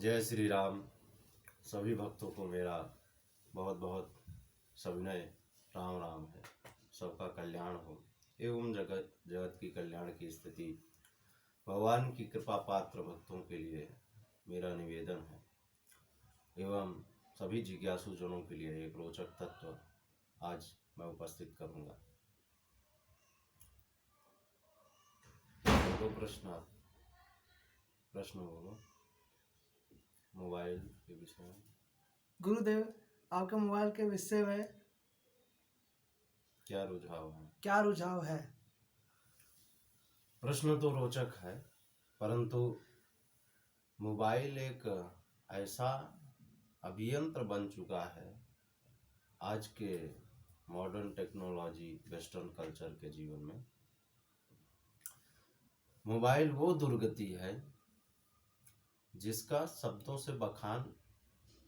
जय श्री राम। सभी भक्तों को मेरा बहुत बहुत सविनय राम राम है। सबका कल्याण हो एवं जगत जगत की कल्याण की स्थिति भगवान की कृपा पात्र भक्तों के लिए मेरा निवेदन है एवं सभी जिज्ञासु जनों के लिए एक रोचक तत्व आज मैं उपस्थित करूंगा। दो प्रश्न बोलो मोबाइल के विषय में। गुरुदेव, आपके मोबाइल के विषय में क्या रुझाव है? प्रश्न तो रोचक है, परंतु मोबाइल एक ऐसा अभियंत्र बन चुका है आज के मॉडर्न टेक्नोलॉजी वेस्टर्न कल्चर के जीवन में। मोबाइल वो दुर्गति है जिसका शब्दों से बखान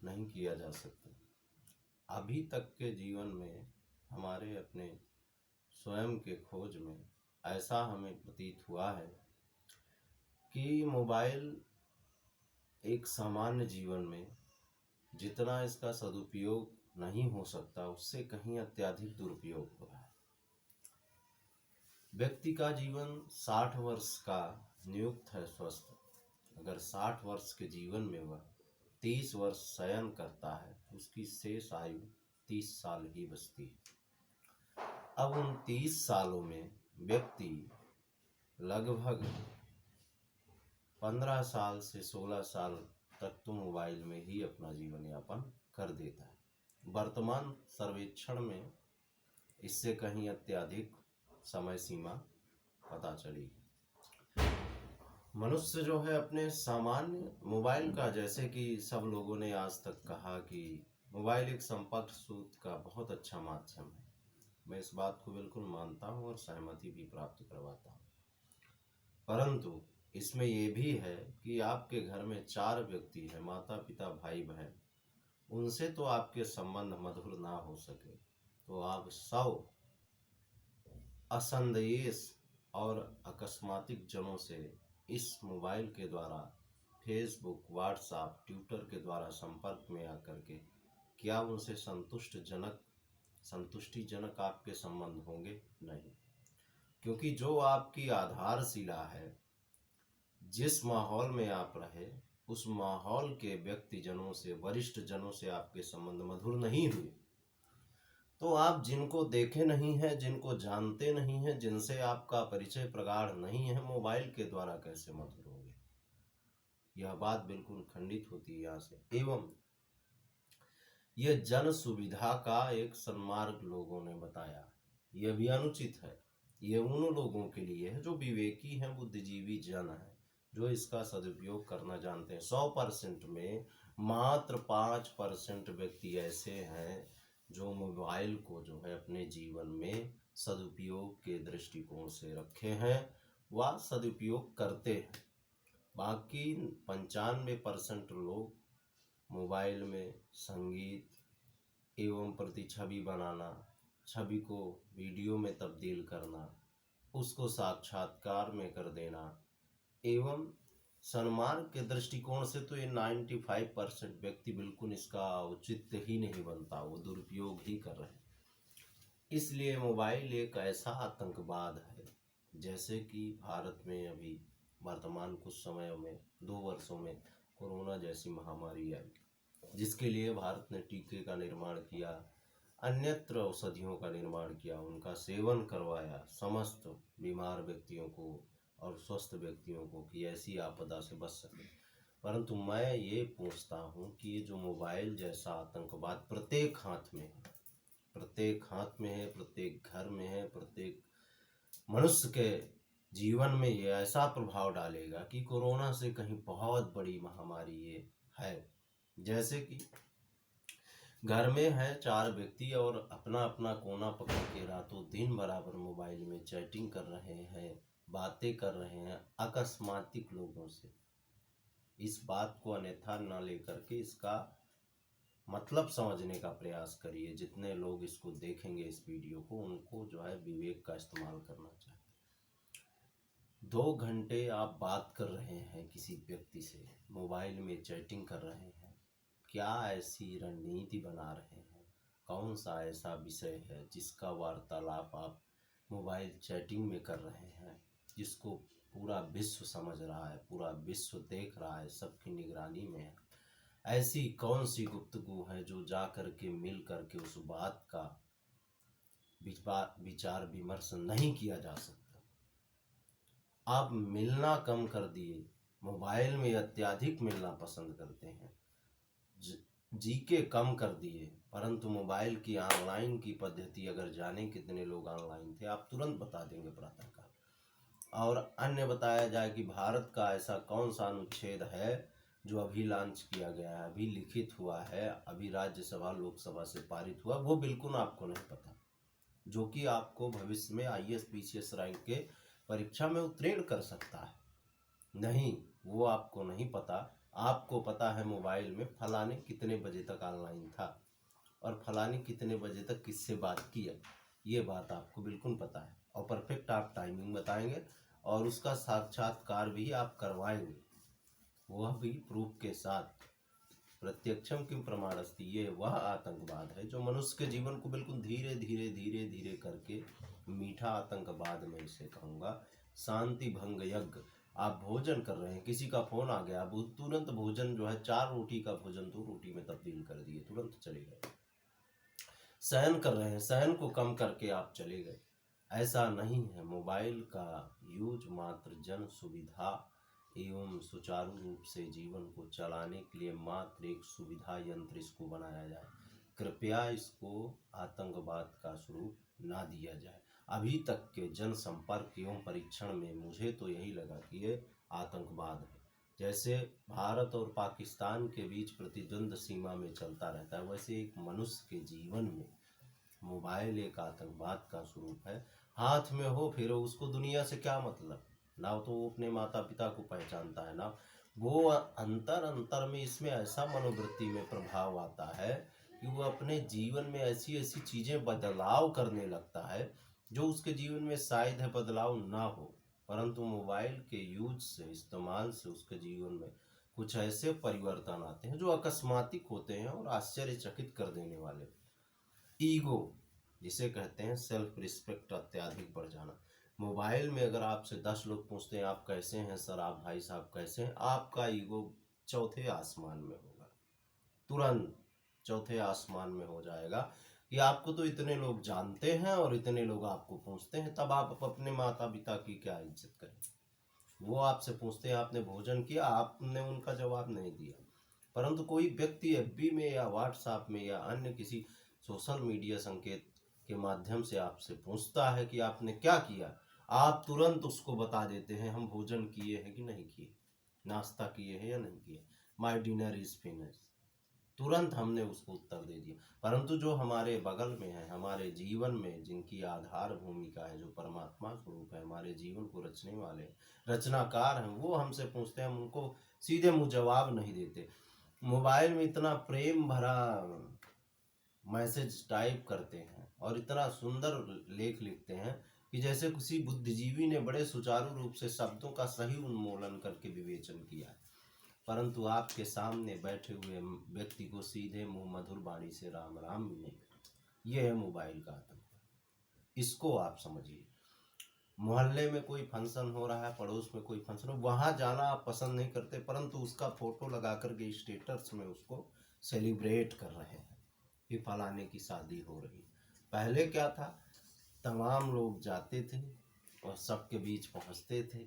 नहीं किया जा सकता। अभी तक के जीवन में हमारे अपने स्वयं के खोज में ऐसा हमें प्रतीत हुआ है कि मोबाइल एक सामान्य जीवन में जितना इसका सदुपयोग नहीं हो सकता उससे कहीं अत्यधिक दुरुपयोग हो रहा है। व्यक्ति का जीवन 60 वर्ष का नियुक्त है स्वस्थ। अगर 60 वर्ष के जीवन में वह 30 वर्ष शयन करता है तो उसकी शेष आयु 30 साल ही बचती है। अब उन 30 सालों में व्यक्ति लगभग 15 साल से 16 साल तक तो मोबाइल में ही अपना जीवन यापन कर देता है। वर्तमान सर्वेक्षण में इससे कहीं अत्यधिक समय सीमा पता चली। मनुष्य जो है अपने सामान्य मोबाइल का, जैसे कि सब लोगों ने आज तक कहा कि मोबाइल एक संपर्क सूत्र का बहुत अच्छा माध्यम है। मैं इस बात को बिल्कुल मानता हूँ और सहमति भी प्राप्त करवाता हूँ, परंतु इसमें यह भी है कि आपके घर में 4 व्यक्ति हैं, माता पिता भाई बहन, उनसे तो आपके संबंध मधुर ना हो सके तो आप सब असंदेश और अकस्मातिक जनों से इस मोबाइल के द्वारा फेसबुक, व्हाट्सएप, ट्विटर के द्वारा संपर्क में आकर के क्या उनसे संतुष्टिजनक आपके संबंध होंगे? नहीं, क्योंकि जो आपकी आधारशिला है, जिस माहौल में आप रहे उस माहौल के व्यक्ति जनों से, वरिष्ठ जनों से आपके संबंध मधुर नहीं हुए तो आप जिनको देखे नहीं हैं, जिनको जानते नहीं हैं, जिनसे आपका परिचय प्रगाढ़ नहीं है, मोबाइल के द्वारा कैसे मधुर होंगे? यह बात बिल्कुल खंडित होती है यहाँ से। एवं यह जन सुविधा का एक सन्मार्ग लोगों ने बताया, यह भी अनुचित है। यह उन लोगों के लिए है जो विवेकी हैं, बुद्धिजीवी जन हैं, जो इसका सदुपयोग करना जानते हैं। 100% में मात्र 5% व्यक्ति ऐसे हैं जो मोबाइल को जो है अपने जीवन में सदुपयोग के दृष्टिकोण से रखे हैं व सदुपयोग करते हैं। बाकी 95% लोग मोबाइल में संगीत एवं प्रतिछवि बनाना, छवि को वीडियो में तब्दील करना, उसको साक्षात्कार में कर देना एवं सन्मार्ग के दृष्टिकोण से तो ये 95% व्यक्ति बिल्कुल इसका औचित्य ही नहीं बनता, वो दुरुपयोग ही कर रहे हैं। इसलिए मोबाइल एक ऐसा आतंकवाद है, जैसे कि भारत में अभी वर्तमान कुछ समयों में 2 वर्षों में कोरोना जैसी महामारी आई, जिसके लिए भारत ने टीके का निर्माण किया, अन्यत्र औषधियों का निर्माण किया, उनका सेवन करवाया समस्त बीमार व्यक्तियों को और स्वस्थ व्यक्तियों को कि ऐसी आपदा से बच सके। परंतु मैं ये पूछता हूँ कि ये जो मोबाइल जैसा आतंकवाद प्रत्येक हाथ में है, प्रत्येक घर में है, प्रत्येक मनुष्य के जीवन में ये ऐसा प्रभाव डालेगा कि कोरोना से कहीं बहुत बड़ी महामारी ये है। जैसे कि घर में है 4 व्यक्ति और अपना अपना कोना पकड़ के रातों दिन बराबर मोबाइल में चैटिंग कर रहे हैं, बातें कर रहे हैं अकस्मातिक लोगों से। इस बात को अन्यथा न लेकर के इसका मतलब समझने का प्रयास करिए। जितने लोग इसको देखेंगे इस वीडियो को, उनको जो है विवेक का इस्तेमाल करना चाहिए। 2 घंटे आप बात कर रहे हैं किसी व्यक्ति से, मोबाइल में चैटिंग कर रहे हैं, क्या ऐसी रणनीति बना रहे हैं, कौन सा ऐसा विषय है जिसका वार्तालाप आप मोबाइल चैटिंग में कर रहे हैं, जिसको पूरा विश्व समझ रहा है, पूरा विश्व देख रहा है, सबकी निगरानी में है। ऐसी कौन सी गुफ्तगू है जो जा कर के मिल कर के उस बात का विचार विमर्श नहीं किया जा सकता। आप मिलना कम कर दिए, मोबाइल में अत्यधिक मिलना पसंद करते हैं, जी के कम कर दिए, परंतु मोबाइल की ऑनलाइन की पद्धति अगर जाने कितने लोग ऑनलाइन थे आप तुरंत बता देंगे प्रातःकाल। और अन्य बताया जाए कि भारत का ऐसा कौन सा अनुच्छेद है जो अभी लॉन्च किया गया है, अभी लिखित हुआ है, अभी राज्यसभा लोकसभा से पारित हुआ, वो बिल्कुल आपको नहीं पता, जो कि आपको भविष्य में आईएएस पीसीएस रैंक के परीक्षा में उत्तीर्ण कर सकता है। नहीं, वो आपको नहीं पता। आपको पता है मोबाइल में फलाने कितने बजे तक ऑनलाइन था और फलाने कितने बजे तक किससे बात किया, ये बात आपको बिल्कुल पता है। और परफेक्ट आप टाइमिंग बताएंगे और उसका साक्षात्कार भी आप करवाएंगे, वह भी प्रूफ के साथ। प्रत्यक्षम किम प्रमाणस्ति, ये वह आतंकवाद है जो मनुष्य के जीवन को बिल्कुल धीरे धीरे धीरे धीरे करके, मीठा आतंकवाद मैं इसे कहूँगा, शांति भंग यज्ञ। आप भोजन कर रहे हैं, किसी का फोन आ गया, आप तुरंत भोजन जो है 4 रोटी का भोजन 2 रोटी में तब्दील कर दिए, तुरंत चले गए। शयन कर रहे हैं, शयन को कम करके आप चले गए। ऐसा नहीं है। मोबाइल का यूज मात्र जन सुविधा एवं सुचारू रूप से जीवन को चलाने के लिए मात्र एक सुविधा यंत्र इसको बनाया जाए। कृपया इसको आतंकवाद का स्वरूप ना दिया जाए। अभी तक के जनसंपर्क एवं परीक्षण में मुझे तो यही लगा कि ये आतंकवाद है। जैसे भारत और पाकिस्तान के बीच प्रतिद्वंद सीमा में चलता रहता है, वैसे एक मनुष्य के जीवन में मोबाइल एक आतंकवाद का स्वरूप है। हाथ में हो फिर उसको दुनिया से क्या मतलब, ना तो वो अपने माता पिता को पहचानता है, ना वो अंतर अंतर में इसमें ऐसा मनोवृत्ति में प्रभाव आता है कि वो अपने जीवन में ऐसी ऐसी चीजें बदलाव करने लगता है जो उसके जीवन में शायद है बदलाव ना हो, परंतु मोबाइल के यूज से, इस्तेमाल से उसके जीवन में कुछ ऐसे परिवर्तन आते हैं जो अकस्मातिक होते हैं और आश्चर्यचकित कर देने वाले। ईगो जिसे कहते हैं, सेल्फ रिस्पेक्ट अत्यधिक बढ़ जाना। मोबाइल में अगर आपसे 10 लोग पूछते हैं आप कैसे हैं सर, आप भाई साहब कैसे हैं, आपका ईगो चौथे आसमान में होगा, तुरंत चौथे आसमान में हो जाएगा कि आपको तो इतने लोग जानते हैं और इतने लोग आपको पूछते हैं, तब आप अपने माता पिता की क्या इज्जत करें। वो आपसे पूछते हैं आपने भोजन किया, आपने उनका जवाब नहीं दिया, परंतु कोई व्यक्ति एफबी में या व्हाट्सएप में या अन्य किसी सोशल मीडिया संकेत के माध्यम से आपसे पूछता है कि आपने क्या किया, आप तुरंत उसको बता देते हैं हम भोजन किए हैं कि नहीं किए, नाश्ता किए हैं या नहीं किए, माय डिनर इज फिनिश, तुरंत हमने उसको उत्तर दे दिया। परंतु जो हमारे बगल में है, हमारे जीवन में जिनकी आधार भूमिका है, जो परमात्मा स्वरूप है, हमारे जीवन को रचने वाले रचनाकार हैं, वो हमसे पूछते हैं, हम उनको सीधे मुंह जवाब नहीं देते। मोबाइल में इतना प्रेम भरा मैसेज टाइप करते हैं और इतना सुंदर लेख लिखते हैं कि जैसे किसी बुद्धिजीवी ने बड़े सुचारू रूप से शब्दों का सही उन्मूलन करके विवेचन किया है, परंतु आपके सामने बैठे हुए व्यक्ति को सीधे मुंह मधुर वाणी से राम राम भी नहीं। यह है मोबाइल का आतंक, इसको आप समझिए। मोहल्ले में कोई फंक्शन हो रहा है, पड़ोस में कोई फंक्शन हो, वहां जाना आप पसंद नहीं करते, परंतु उसका फोटो लगा करके स्टेटस में उसको सेलिब्रेट कर रहे हैं कि फलाने की शादी हो रही। पहले क्या था, तमाम लोग जाते थे और सबके बीच पहुंचते थे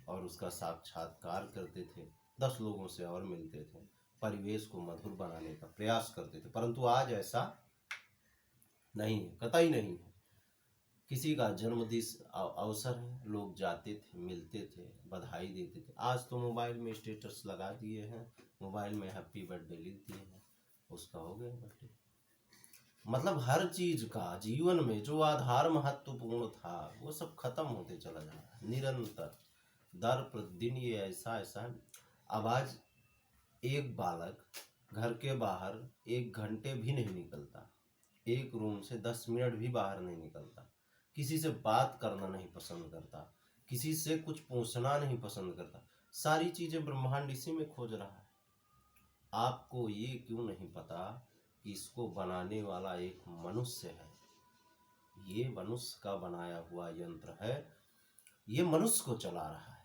और उसका साक्षात्कार करते थे, 10 लोगों से और मिलते थे, परिवेश को मधुर बनाने का प्रयास करते थे, परंतु आज ऐसा नहीं है, कतई नहीं है। किसी का जन्मदिन अवसर है, लोग जाते थे, मिलते थे, बधाई देते थे, आज तो मोबाइल में स्टेटस लगा दिए हैं, मोबाइल में हैप्पी बर्थडे लिख दिए हैं, उसका हो गया बर्थडे। मतलब हर चीज का जीवन में जो आधार महत्वपूर्ण था वो सब खत्म होते चला जा रहा है निरंतर, दर प्रतिदिन ये ऐसा ऐसा है। अब आज एक बालक घर के बाहर 1 घंटे भी नहीं निकलता, एक रूम से 10 मिनट भी बाहर नहीं निकलता, किसी से बात करना नहीं पसंद करता, किसी से कुछ पूछना नहीं पसंद करता। सारी चीजें ब्रह्मांड इसी में खोज रहा है। आपको ये क्यों नहीं पता कि इसको बनाने वाला एक मनुष्य है। ये मनुष्य का बनाया हुआ यंत्र है। ये मनुष्य को चला रहा है।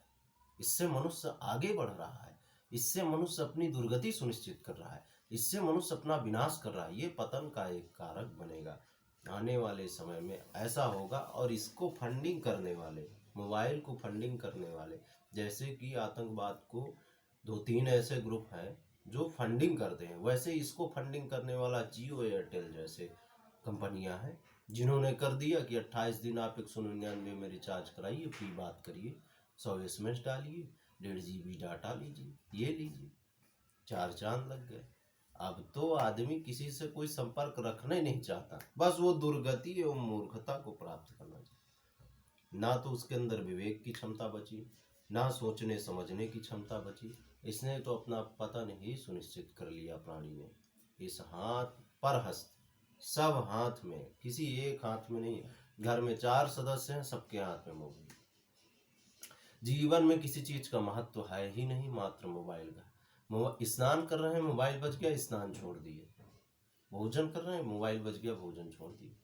इससे मनुष्य आगे बढ़ रहा है। इससे मनुष्य अपनी दुर्गति सुनिश्चित कर रहा है। इससे मनुष्य अपना विनाश कर रहा है। ये पतन का एक कारक बनेगा। आने वाले समय में ऐसा होगा। और इसको फंडिंग करने वाले, मोबाइल को फंडिंग करने वाले, जैसे कि आतंकवाद को 2-3 ऐसे ग्रुप हैं जो फंडिंग करते हैं, वैसे इसको फंडिंग करने वाला जियो, एयरटेल जैसे कंपनियां हैं, जिन्होंने कर दिया कि 28 दिन आप 199 में रिचार्ज कराइए, फ्री बात करिए, 100 SMS डालिए, 1.5 GB डाटा लीजिए, ये लीजिए, 4 चांद लग गए। अब तो आदमी किसी से कोई संपर्क रखना ही नहीं चाहता। बस वो दुर्गति एवं मूर्खता को प्राप्त करना चाहता। ना तो उसके अंदर विवेक की क्षमता बची, ना सोचने समझने की क्षमता बची। इसने तो अपना पतन ही सुनिश्चित कर लिया प्राणी ने। इस हाथ पर हस्त, सब हाथ में, किसी एक हाथ में नहीं। घर में 4 सदस्य हैं, सबके हाथ में मोबाइल। जीवन में किसी चीज का महत्व है ही नहीं, मात्र मोबाइल का। स्नान कर रहे हैं, मोबाइल बज गया, स्नान छोड़ दिए। भोजन कर रहे हैं, मोबाइल बज गया, भोजन छोड़ दिए।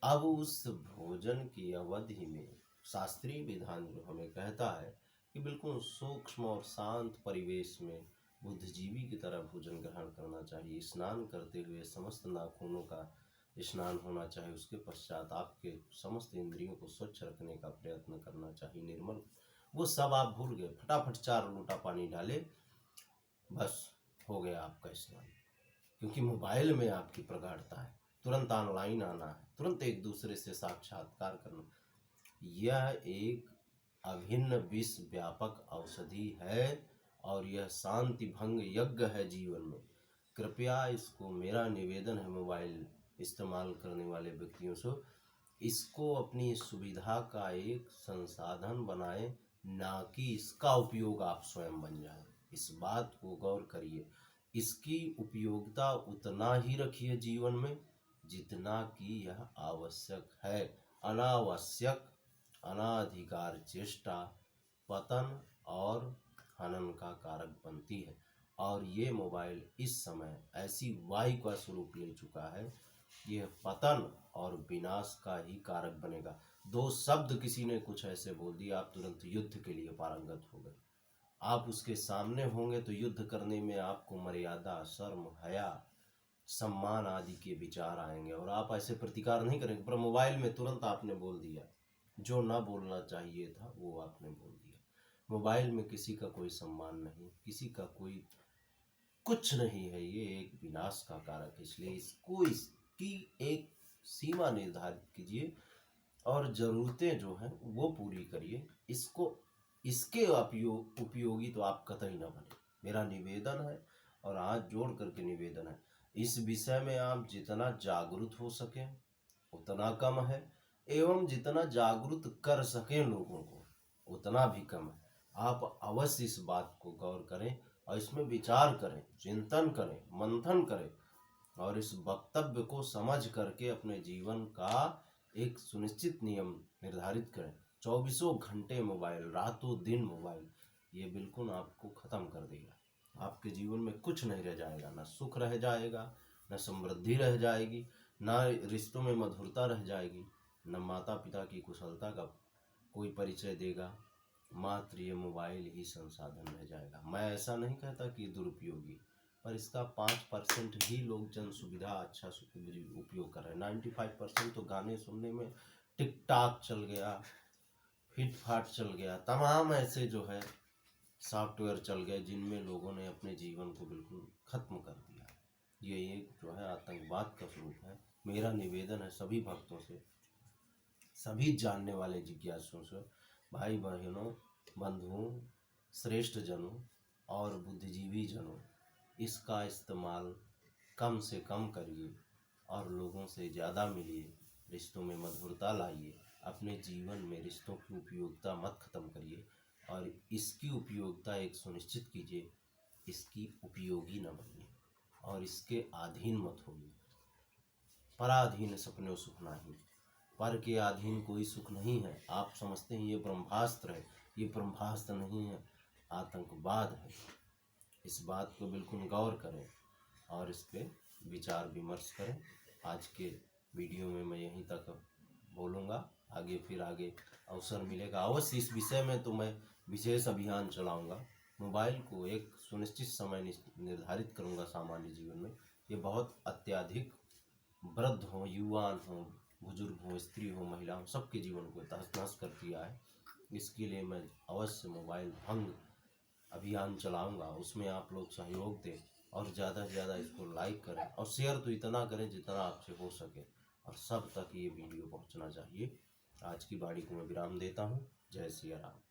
अब उस भोजन की अवधि में शास्त्रीय विधान जो हमें कहता है कि बिल्कुल सूक्ष्म और शांत परिवेश में बुद्धिजीवी की तरह भोजन ग्रहण करना चाहिए। स्नान करते हुए समस्त नाखूनों का स्नान होना चाहिए। उसके पश्चात आपके समस्त इंद्रियों को स्वच्छ रखने का प्रयत्न करना चाहिए, निर्मल। वो सब आप भूल गए। फटाफट 4 लोटा पानी डाले, बस हो गया आपका स्नान। क्योंकि मोबाइल में आपकी प्रगाढ़ता है, तुरंत ऑनलाइन आना है, तुरंत एक दूसरे से साक्षात्कार करना। यह एक अभिन्न विश्व व्यापक औषधि है और यह शांति भंग यज्ञ है जीवन में। कृपया इसको, मेरा निवेदन है मोबाइल इस्तेमाल करने वाले व्यक्तियों से, इसको अपनी सुविधा का एक संसाधन बनाएं, ना कि इसका उपयोग आप स्वयं बन जाएं। इस बात को गौर करिए। इसकी उपयोगिता उतना ही रखिए जीवन में जितना कि यह आवश्यक है। अनावश्यक, अनाधिकार चेष्टा पतन और हनन का कारक बनती है। और ये मोबाइल इस समय ऐसी वायु का स्वरूप ले चुका है, यह पतन और विनाश का ही कारक बनेगा। 2 शब्द किसी ने कुछ ऐसे बोल दिया, आप तुरंत युद्ध के लिए पारंगत हो गए। आप उसके सामने होंगे तो युद्ध करने में आपको मर्यादा, शर्म, हया, सम्मान आदि के विचार आएंगे और आप ऐसे प्रतिकार नहीं करेंगे। पर मोबाइल में तुरंत आपने बोल दिया, जो ना बोलना चाहिए था वो आपने बोल दिया। मोबाइल में किसी का कोई सम्मान नहीं, किसी का कोई कुछ नहीं है। ये एक विनाश का कारक है। इसलिए इसको, इसकी एक सीमा निर्धारित कीजिए और जरूरतें जो हैं वो पूरी करिए। इसको, इसके उपयोगी तो आप कतई ना बने, मेरा निवेदन है। और हाथ जोड़ करके निवेदन है, इस विषय में आप जितना जागरूक हो सके उतना कम है, एवं जितना जागरूक कर सकें लोगों को उतना भी कम है। आप अवश्य इस बात को गौर करें और इसमें विचार करें, चिंतन करें, मंथन करें और इस वक्तव्य को समझ करके अपने जीवन का एक सुनिश्चित नियम निर्धारित करें। 24 घंटे मोबाइल, रातों दिन मोबाइल, ये बिल्कुल आपको खत्म कर देगा। आपके जीवन में कुछ नहीं रह जाएगा, ना सुख रह जाएगा, ना समृद्धि रह जाएगी, ना रिश्तों में मधुरता रह जाएगी, न माता पिता की कुशलता का कोई परिचय देगा। मात्र ये मोबाइल ही संसाधन रह जाएगा। मैं ऐसा नहीं कहता कि दुरुपयोगी, पर इसका 5% ही लोग जन सुविधा अच्छा उपयोग कर रहे हैं। 95% तो गाने सुनने में, टिकटॉक चल गया, फिट फाट चल गया, तमाम ऐसे जो है सॉफ्टवेयर चल गए जिनमें लोगों ने अपने जीवन को बिल्कुल खत्म कर दिया। ये एक जो है आतंकवाद का स्वरूप है। मेरा निवेदन है सभी भक्तों से, सभी जानने वाले जिज्ञासुओं से, भाई बहनों, बंधुओं, श्रेष्ठ जनों और बुद्धिजीवी जनों, इसका इस्तेमाल कम से कम करिए और लोगों से ज़्यादा मिलिए, रिश्तों में मधुरता लाइए। अपने जीवन में रिश्तों की उपयोगिता मत खत्म करिए और इसकी उपयोगिता एक सुनिश्चित कीजिए, इसकी उपयोगी न बनिए और इसके अधीन मत होइए। पराधीन सपने सुख नाही, पर के अधीन कोई सुख नहीं है। आप समझते हैं ये ब्रह्मास्त्र है, ये ब्रह्मास्त्र नहीं है, आतंकवाद है। इस बात को बिल्कुल गौर करें और इस पे विचार विमर्श करें। आज के वीडियो में मैं यहीं तक बोलूँगा, फिर आगे अवसर मिलेगा अवश्य। इस विषय में तो मैं विशेष अभियान चलाऊँगा। मोबाइल को एक सुनिश्चित समय निर्धारित करूँगा सामान्य जीवन में। ये बहुत अत्यधिक वृद्ध हों, युवान हों, बुजुर्ग हों, स्त्री हो, महिला हो, सबके जीवन को तहस नहस कर दिया है। इसके लिए मैं अवश्य मोबाइल भंग अभियान चलाऊंगा। उसमें आप लोग सहयोग दें और ज़्यादा से ज़्यादा इसको लाइक करें और शेयर तो इतना करें जितना आपसे हो सके, और सब तक ये वीडियो पहुंचना चाहिए। आज की वाणी को मैं विराम देता हूँ। जय सिया राम।